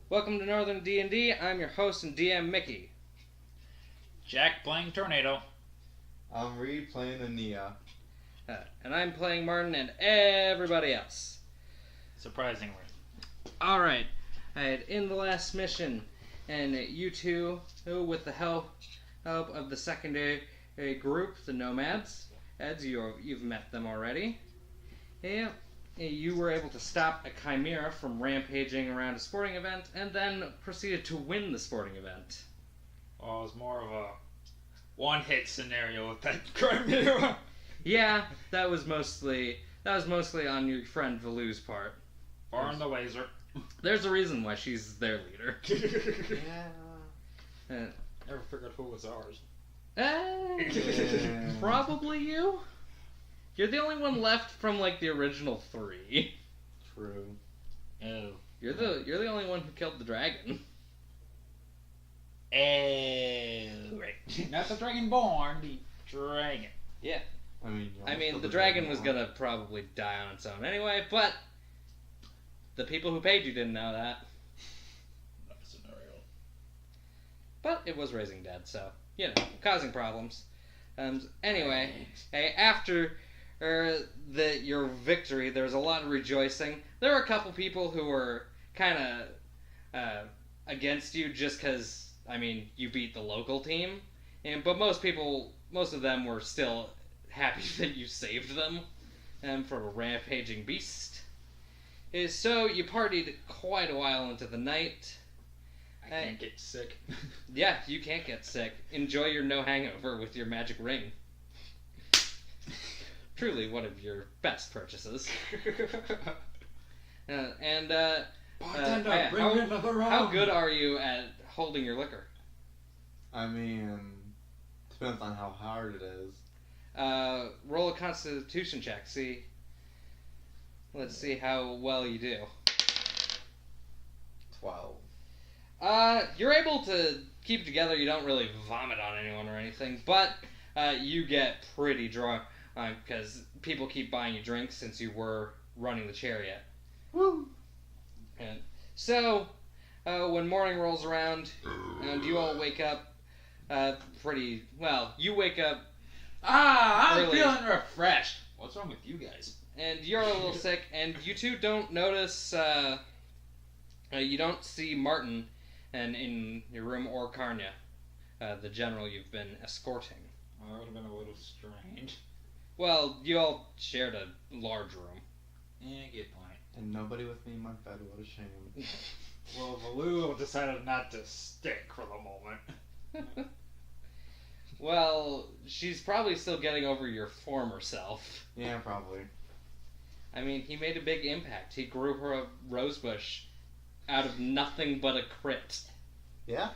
Welcome to Northern D&D. I'm your host and DM, Mickey. Jack playing Tornado. I'm Reed playing the Nia. And I'm playing Martin and everybody else. Surprisingly. Alright. In the last mission, and you two, with the help of the secondary group, the Nomads, as you've met them already, you were able to stop a chimera from rampaging around a sporting event, and then proceeded to win the sporting event. Well, it was more of a one-hit scenario with that chimera. Yeah, that was mostly on your friend Valu's part. Or on the laser. There's a reason why she's their leader. Yeah. Never figured who was ours. Probably you. You're the only one left from like the original 3. True. Oh. You're the only one who killed the dragon. Right. Not the Dragonborn, the dragon. Yeah. I mean, the dragon was gonna probably die on its own anyway, but the people who paid you didn't know that. Not a scenario. But it was raising dead, so, causing problems. Anyway, after your victory, there was a lot of rejoicing. There were a couple people who were kind of against you just because, you beat the local team. But most of them were still happy that you saved them from a rampaging beast. So you partied quite a while into the night. I can't get sick. Yeah, you can't get sick. Enjoy your no hangover with your magic ring. Truly one of your best purchases. Bartender, bring me another round. How good are you at holding your liquor? Depends on how hard it is. Roll a Constitution check. Let's see how well you do. 12. You're able to keep it together. You don't really vomit on anyone or anything, but you get pretty drunk because people keep buying you drinks since you were running the chariot. Woo! And so, when morning rolls around, and you all wake up you wake up I'm early. feeling refreshed. What's wrong with you guys? And you're a little sick, and you two don't notice, you don't see Martin in your room or Karn'Ya, the general you've been escorting. Well, that would have been a little strange. Well, you all shared a large room. Yeah, good point. And nobody with me in my bed, what a shame. Well, Valu decided not to stick for the moment. Well, she's probably still getting over your former self. Yeah, probably. He made a big impact. He grew her a rosebush out of nothing but a crit. Yeah?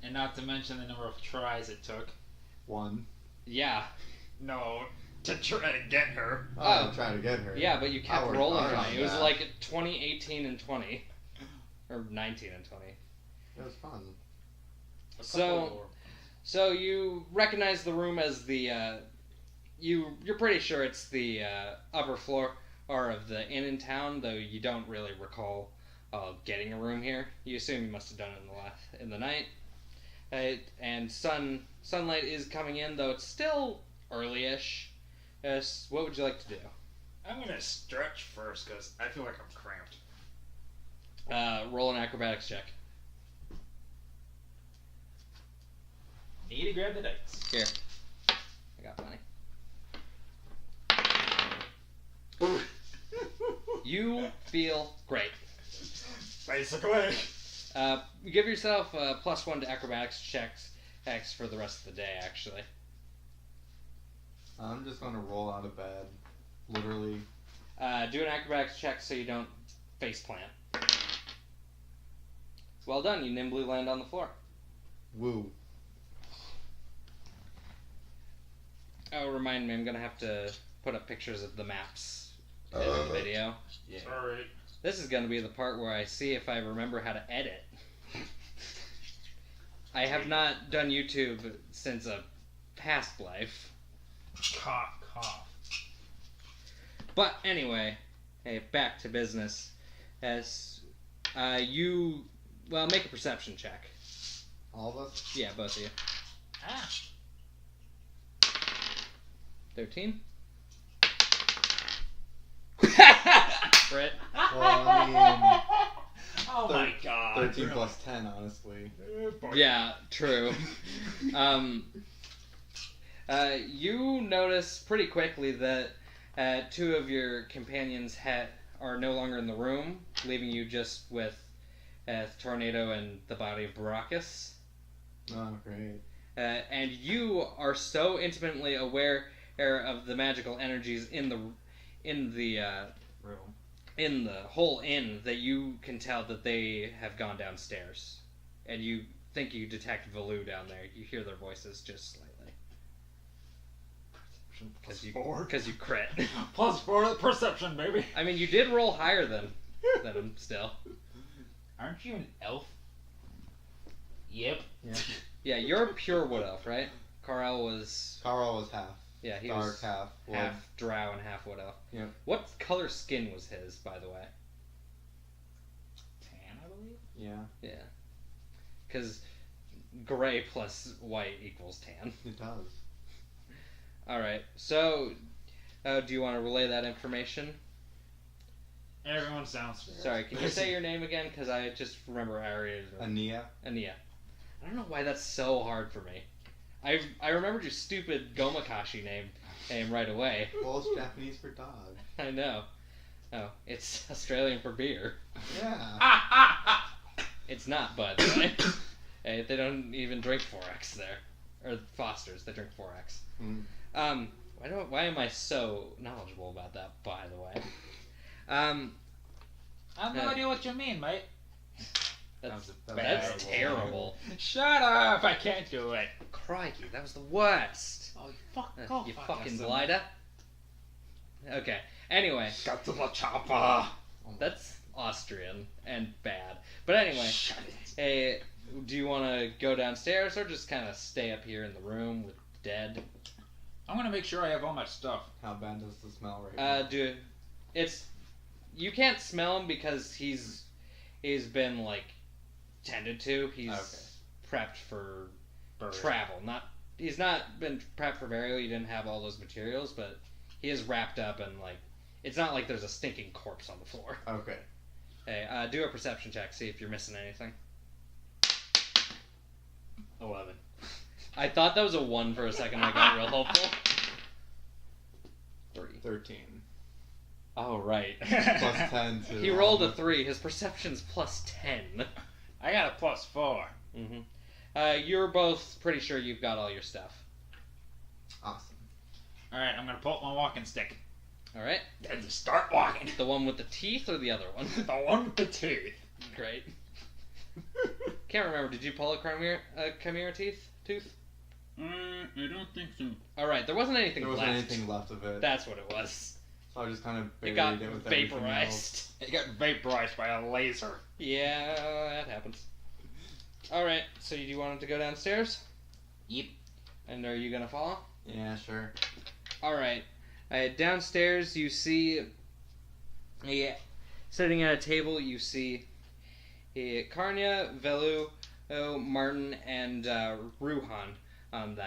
And not to mention the number of tries it took. 1. Yeah. No, to try to get her. Oh, try to get her. Yeah, but you kept I rolling worked hard high. on It was that. like 20, 18, and 20. Or 19 and 20. It was fun. So you recognize the room as the, you're pretty sure it's the upper floor of the inn in town, though you don't really recall getting a room here. You assume you must have done it in the night. And sunlight is coming in, though it's still early-ish. What would you like to do? I'm gonna stretch first because I feel like I'm cramped. Roll an acrobatics check. Need to grab the dice. Here. I got money. You feel great. Basically. Give yourself a +1 to acrobatics checks for the rest of the day, actually. I'm just gonna roll out of bed. Literally. Do an acrobatics check so you don't face plant. Well done, you nimbly land on the floor. Woo. Oh, remind me, I'm gonna have to put up pictures of the maps in the video. Yeah. Sorry. This is gonna be the part where I see if I remember how to edit. I have not done YouTube since a past life. Cough, cough. But anyway, hey, back to business. As Make a perception check. All of us? Yeah, both of you. 13. Crit. Well, I Oh Thir- my god. 13 plus 10, honestly. Yeah, true. You notice pretty quickly that two of your companions are no longer in the room, leaving you just with Tornado and the body of Baracus. Oh, great. And you are so intimately aware of the magical energies in the Room. in the whole inn that you can tell that they have gone downstairs, and you think you detect Valoo down there. You hear their voices just slightly because you crit. Plus 4 perception, baby. I mean, you did roll higher than him still. Aren't you an elf? Yep. Yeah. Yeah, you're a pure wood elf, right? Carl was. Carl was half. Yeah, he Dark, was half. Wood. half drow and half wood elf. Yep. What color skin was his, by the way? Tan, I believe? Yeah, Yeah, because gray plus white equals tan. it does. All right. So, do you want to relay that information? Everyone's downstairs. Sorry, can you say your name again? Because I just remember Ari. Ania? Ania. I don't know why that's so hard for me. I remembered your stupid Gomakashi name right away. Well, it's Japanese for dog. I know. Oh, it's Australian for beer. Yeah. It's not, by the way. Hey, they don't even drink 4X there. Or Foster's, they drink 4X. Mm. Why am I so knowledgeable about that, by the way? I have no idea what you mean, mate. That's That's terrible. Shut up! I can't do it. Crikey, that was the worst. Oh, you fuck off. You fucking blighter. Okay, anyway, Got to the chopper. that's Austrian and bad. But anyway, Shut it. hey, do you want to go downstairs or just kind of stay up here in the room with the dead? I'm gonna make sure I have all my stuff. How bad does the smell right now? You can't smell him because he's been like tended to. He's prepped for travel. He's not been prepped for burial. You didn't have all those materials, but he is wrapped up and like it's not like there's a stinking corpse on the floor. Okay. Hey, do a perception check. See if you're missing anything. 11. I thought that was a 1 for a second. I got real hopeful. 3. 13. Oh right. Plus 10 to... He rolled a 3. His perception's plus 10. I got a plus 4. Mm-hmm. You're both pretty sure you've got all your stuff. Awesome. Alright, I'm gonna pull up my walking stick. All right. And just start walking. The one with the teeth or the other one? The one with the teeth. Great. Can't remember. Did you pull a chimera tooth? I don't think so. All right. There wasn't anything There left. wasn't anything left of it. That's what it was. So I just kind of It buried got it with everything else. vaporized. It got vaporized by a laser. Yeah, that happens. All right. So you wanted to go downstairs? Yep. And are you gonna follow? Yeah, sure. All right. Downstairs, you see sitting at a table. You see Karn'Ya, Velu, Martin, and Ruhan, the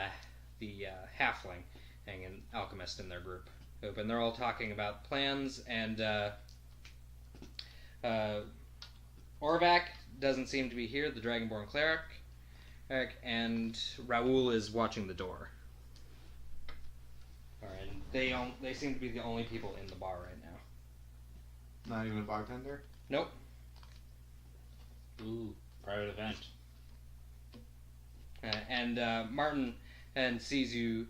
halfling, and an alchemist in their group. And they're all talking about plans. And Orvac doesn't seem to be here. The Dragonborn cleric, and Raoul is watching the door. Alright, they seem to be the only people in the bar right now. Not even a bartender? Nope. Ooh, private event. And Martin sees you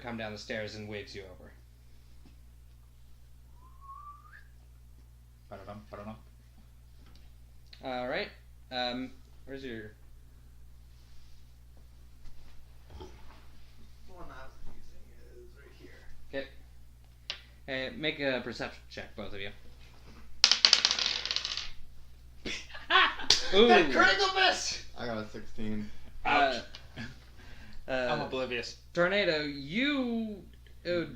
come down the stairs and waves you over. Ba-da-dum. Alright. Where's your... One I was using is right here. Okay. Make a perception check, both of you. Ooh. That critical miss! I got a 16. Ouch. I'm oblivious. Tornado, you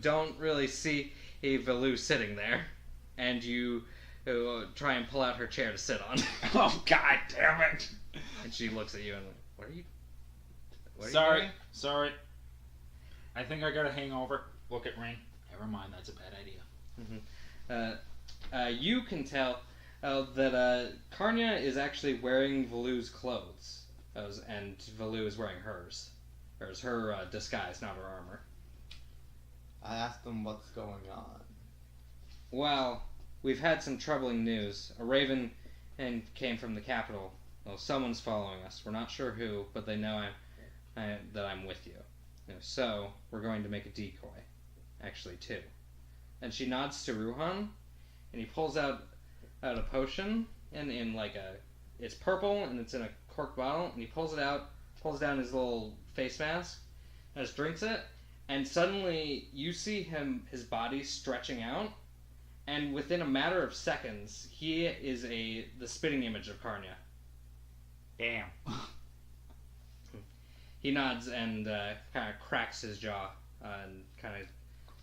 don't really see a Velu sitting there, and you try and pull out her chair to sit on. Oh, god damn it! And she looks at you and what are you? Sorry. I think I got a hangover. Look at ring. Never mind, that's a bad idea. You can tell that Karn'Ya is actually wearing Valu's clothes, and Valu is wearing hers. Hers, her disguise, not her armor. I asked them what's going on. Well, we've had some troubling news. A raven came from the capital. Well, someone's following us. We're not sure who, but they know that I'm with you. So, we're going to make a decoy. Actually, two. And she nods to Ruhan, and he pulls out a potion, and in like it's purple, and it's in a cork bottle, and he pulls it out, pulls down his little face mask, and just drinks it, and suddenly you see his body stretching out, and within a matter of seconds, he is the spitting image of Karn'Ya. Damn. He nods and kind of cracks his jaw and kind of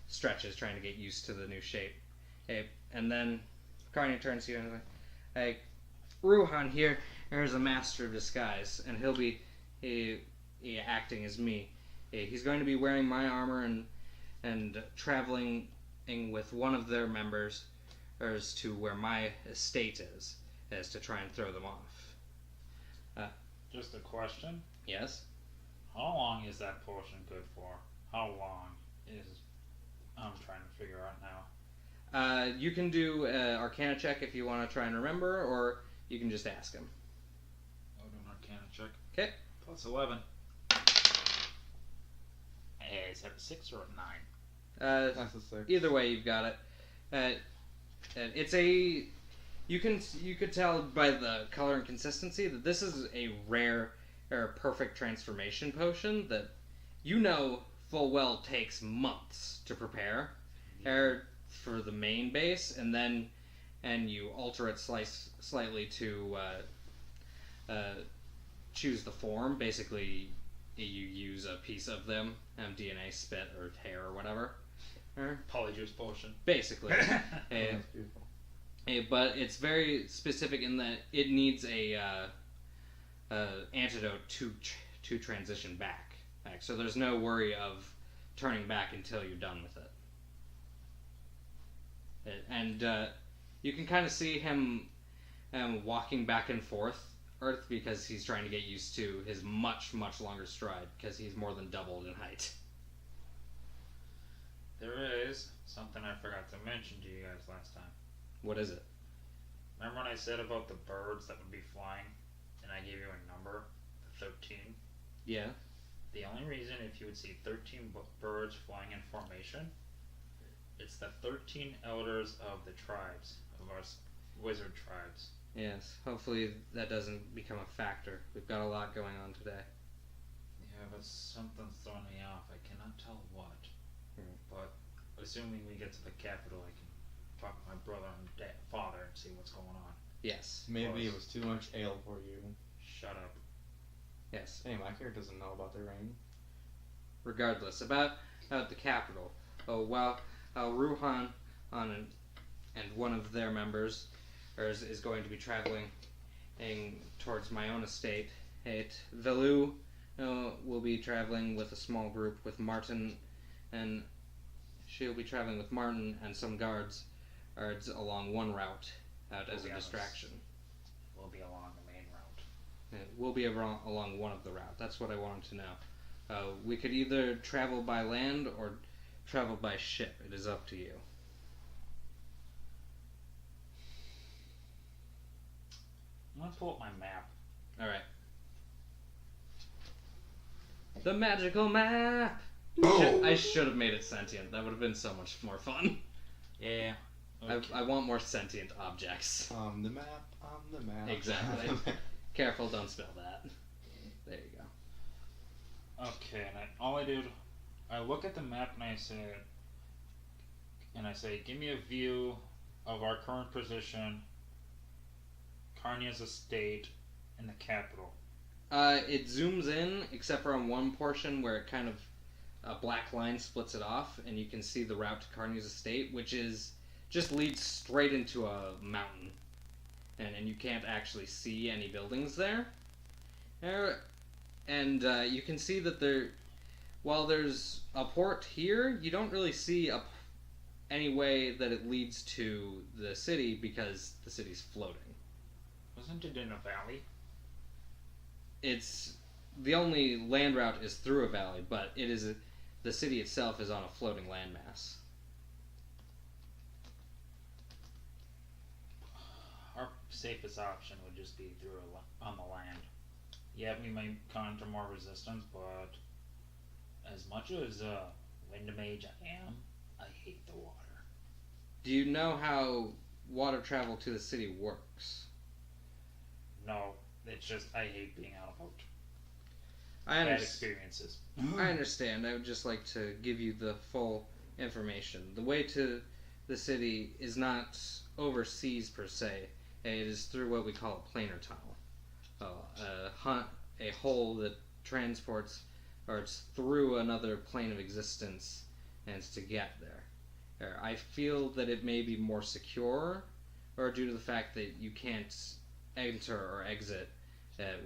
stretches, trying to get used to the new shape. And then Karn'Ya turns to you and is like, "Hey, Ruhan here is a master of disguise, and he'll be acting as me. He's going to be wearing my armor and traveling with one of their members to where my estate is to try and throw them off." Just a question. Yes? How long is that potion good for? How long is... I'm trying to figure out now. You can do an Arcana check if you want to try and remember, or you can just ask him. I'll do an Arcana check. Okay. Plus 11. Is that a 6 or a 9? That's a 6. Either way, you've got it. It's a... You could tell by the color and consistency that this is a rare or perfect transformation potion that you know full well takes months to prepare for the main base, and you alter it slightly to choose the form. Basically, you use a piece of them, DNA, spit, or hair, or whatever. Polyjuice potion. Basically. That's beautiful. But it's very specific in that it needs a antidote to transition back. So there's no worry of turning back until you're done with it. And you can kind of see him walking back and forth Earth because he's trying to get used to his much, much longer stride because he's more than doubled in height. There is something I forgot to mention to you guys last time. What is it? Remember when I said about the birds that would be flying, and I gave you a number, 13? Yeah. The only reason if you would see 13 birds flying in formation, it's the 13 elders of the tribes, of our wizard tribes. Yes. Hopefully that doesn't become a factor. We've got a lot going on today. Yeah, but something's throwing me off. I cannot tell what. But assuming we get to the capital, I can talk to my brother and father and see what's going on. Yes. Maybe it was too much ale for you. Shut up. Yes. Hey, my character doesn't know about the ring. Regardless, about the capital. Ruhan and one of their members is going to be traveling towards my own estate. Valu will be traveling with a small group with Martin, and she'll be traveling with Martin and some guards along one route out as a distraction. We'll be along the main route. We'll be along one of the route. That's what I wanted to know. We could either travel by land or travel by ship. It is up to you. I'm gonna pull up my map. Alright. The magical map! I should have made it sentient. That would have been so much more fun. Yeah. Okay. I want more sentient objects. On the map. Exactly. Careful, don't spill that. There you go. Okay, and all I do, I look at the map and I say, give me a view of our current position, Karn'Ya's estate, and the capital. It zooms in, except for on one portion where it kind of a black line splits it off, and you can see the route to Karn'Ya's estate, which is just leads straight into a mountain, and you can't actually see any buildings there. And you can see that while there's a port here, you don't really see any way that it leads to the city because the city's floating. Wasn't it in a valley? The only land route is through a valley, but the city itself is on a floating landmass. Our safest option would just be on the land. Yeah, we might conjure more resistance, but as much as a wind mage I am, I hate the water. Do you know how water travel to the city works? No, it's just I hate being out of boat. Bad experiences. I understand. I would just like to give you the full information. The way to the city is not overseas per se. It is through what we call a planar tunnel. A hole that transports, or it's through another plane of existence, and it's to get there. I feel that it may be more secure, or due to the fact that you can't enter or exit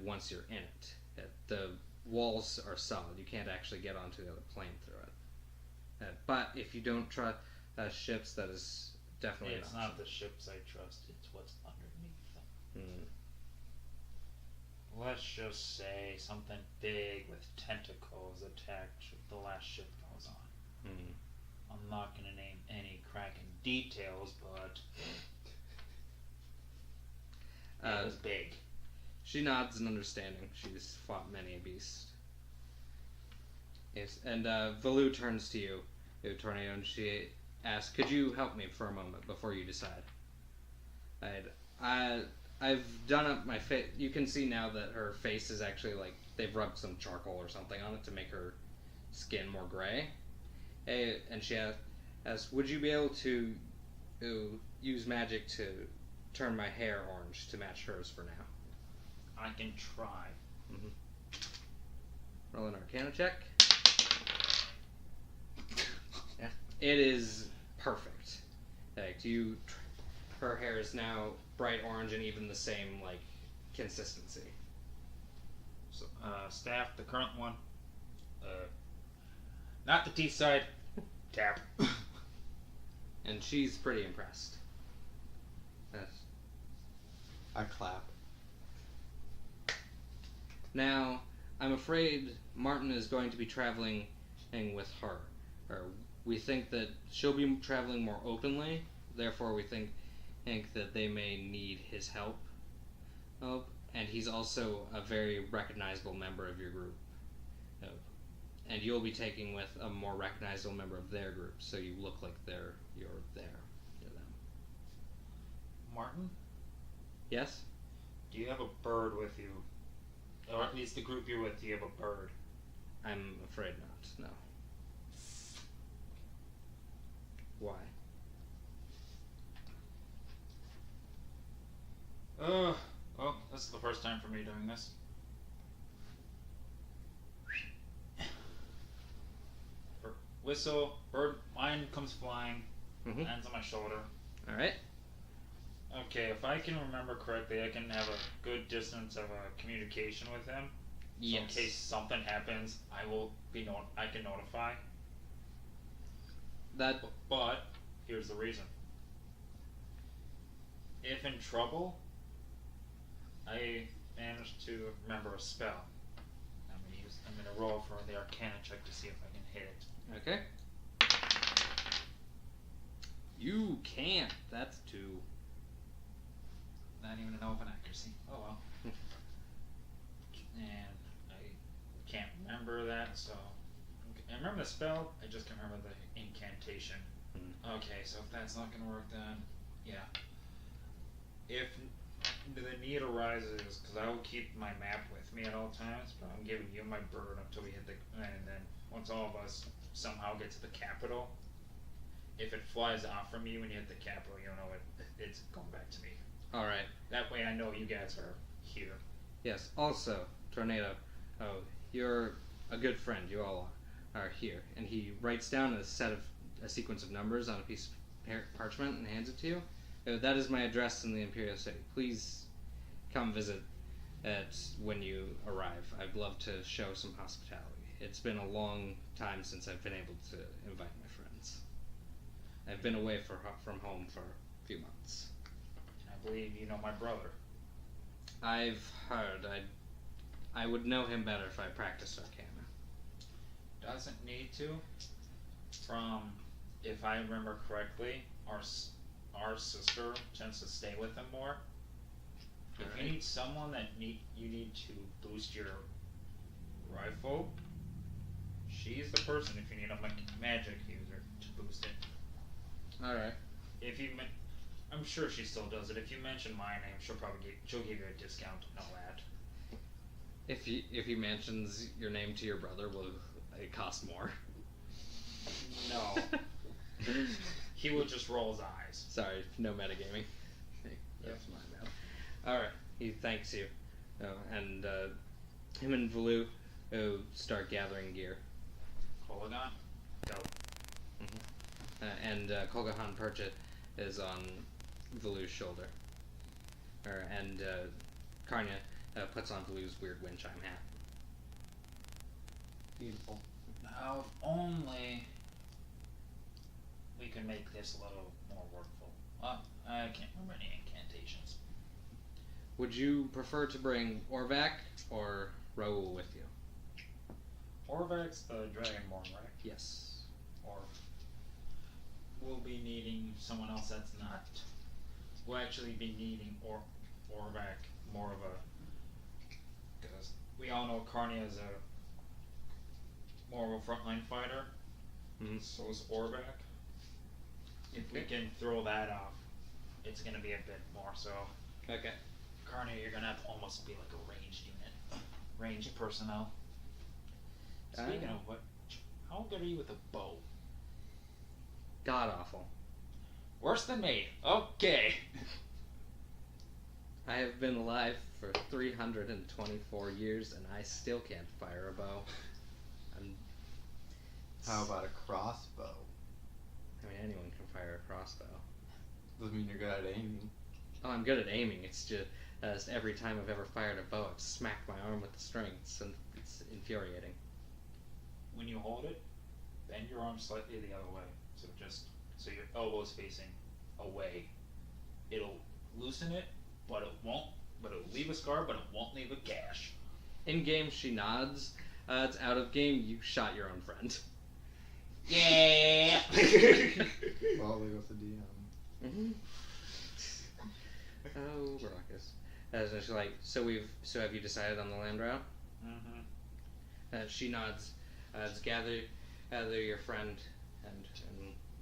once you're in it. The walls are solid. You can't actually get onto the other plane through it. But if you don't trust ships, that is definitely it's an option. Not the ships I trust, it's what's underneath them. Let's just say something big with tentacles attacked the last ship I was on. I'm not going to name any cracking details, but it was big. She nods in understanding. She's fought many a beast. Yes, and Valu turns to you, Tornado, and she asks, "Could you help me for a moment before you decide?" I've done up my face. You can see now that her face is actually like they've rubbed some charcoal or something on it to make her skin more gray. And she asks, "Would you be able to use magic to turn my hair orange to match hers for now?" I can try. Roll an Arcana check. Yeah, it is perfect. Her hair is now bright orange and even the same consistency. So, staff, the current one. Not the teeth side. Tap. And she's pretty impressed. Yes. I clap. Now, I'm afraid Martin is going to be traveling with her. We think that she'll be traveling more openly, therefore we think that they may need his help. And he's also a very recognizable member of your group. And you'll be taking with a more recognizable member of their group, so you look like you're there to them. Martin? Yes? Do you have a bird with you? Or at least the group you're with, do you have a bird? I'm afraid not, no. Why? Well, this is the first time for me doing this. Whistle, bird, mine comes flying, lands on my shoulder. Alright. Okay, if I can remember correctly, I can have a good distance of communication with him. So yes. In case something happens, I can notify. But here's the reason. If in trouble, I managed to remember a spell. I'm gonna roll for the Arcana check to see if I can hit it. Okay. You can't. That's 2. Not even an open accuracy. Oh well. And I can't remember that, so I remember the spell, I just can't remember the incantation. Okay, so if that's not gonna work, then yeah. If the need arises, because I will keep my map with me at all times, but I'm giving you my bird until we hit and then once all of us somehow get to the capital, if it flies off from you when you hit the capital, you'll know it's going back to me. Alright. That way I know you guys are here. Yes, also, Tornado, you're a good friend, you all are here. And he writes down a sequence of numbers on a piece of parchment and hands it to you. That is my address in the Imperial City. Please come visit when you arrive. I'd love to show some hospitality. It's been a long time since I've been able to invite my friends. I've been away from home for a few months. I believe you know my brother. I've heard. I would know him better if I practiced Arcana. Doesn't need to. From, if I remember correctly, our sister tends to stay with him more. If you need someone you need to boost your rifle, she's the person. If you need a magic user to boost it. All right. If you, I'm sure she still does it. If you mention my name, she'll give you a discount on that. If he mentions your name to your brother, will it cost more? No. He will just roll his eyes. Sorry, no metagaming. That's my bad. Alright, he thanks you. And him and Velu start gathering gear. Kolaghan, go. And Kolgahan Perchit is on Velu's shoulder. And Karn'Ya puts on Velu's weird wind chime hat. Beautiful. Now, if only we can make this a little more workful. I can't remember any incantations. Would you prefer to bring Orvac or Raoul with you? Orvac's the Dragonborn, right? Yes. Or we'll be needing someone else that's not. We'll actually be needing Orvac more of a, because we all know Karn'Ya is more of a frontline fighter. Mm-hmm. So is Orvac. If we can throw that off, it's going to be a bit more. So, Okay. Karn'Ya, you're going to have to almost be like a ranged unit, ranged personnel. Speaking of what, how good are you with a bow? God awful. Worse than me. Okay. I have been alive for 324 years and I still can't fire a bow. How about a crossbow? I mean, anyone can fire a crossbow. Doesn't mean you're good at aiming. Oh, I'm good at aiming. It's just every time I've ever fired a bow, I've smacked my arm with the strings, and it's infuriating. When you hold it, bend your arm slightly the other way. So your elbow's facing away. It'll loosen it, but it won't. But it'll leave a scar, but it won't leave a gash. In game, she nods. It's out of game. You shot your own friend. Yeah. Well, there goes the DM. Mm-hmm. Oh, Baracus. So she's like, so have you decided on the land route? Mm-hmm. She nods. Gather your friend, and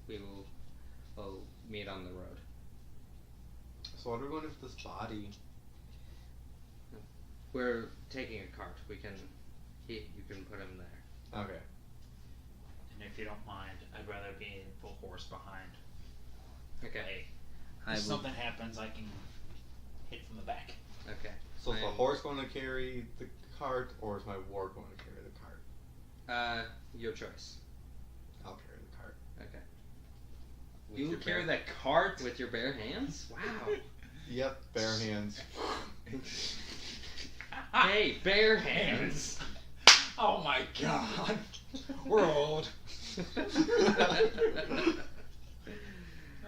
we will meet on the road. So what are we going to do with this body? We're taking a cart. You can put him there. Okay. And if you don't mind, I'd rather be the horse behind. Okay. If something happens, I can hit from the back. Okay. So is the horse going to carry the cart, or is my ward going to carry the cart? Your choice. I'll carry the cart. Okay. You carry that cart with your bare hands? Wow. Yep, bare hands. Hey, bare hands. Oh my god. We're old. We're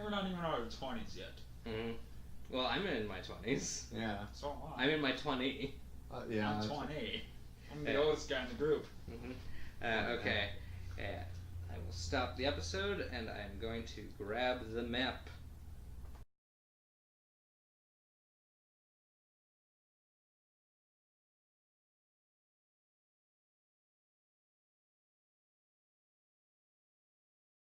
not even out of 20s yet. Mm-hmm. Well, I'm in my 20s. Yeah. So am I. I'm in my 20. Yeah. I'm 20. I'm the oldest guy in the group. Mm-hmm. Okay. I will stop the episode, and I'm going to grab the map.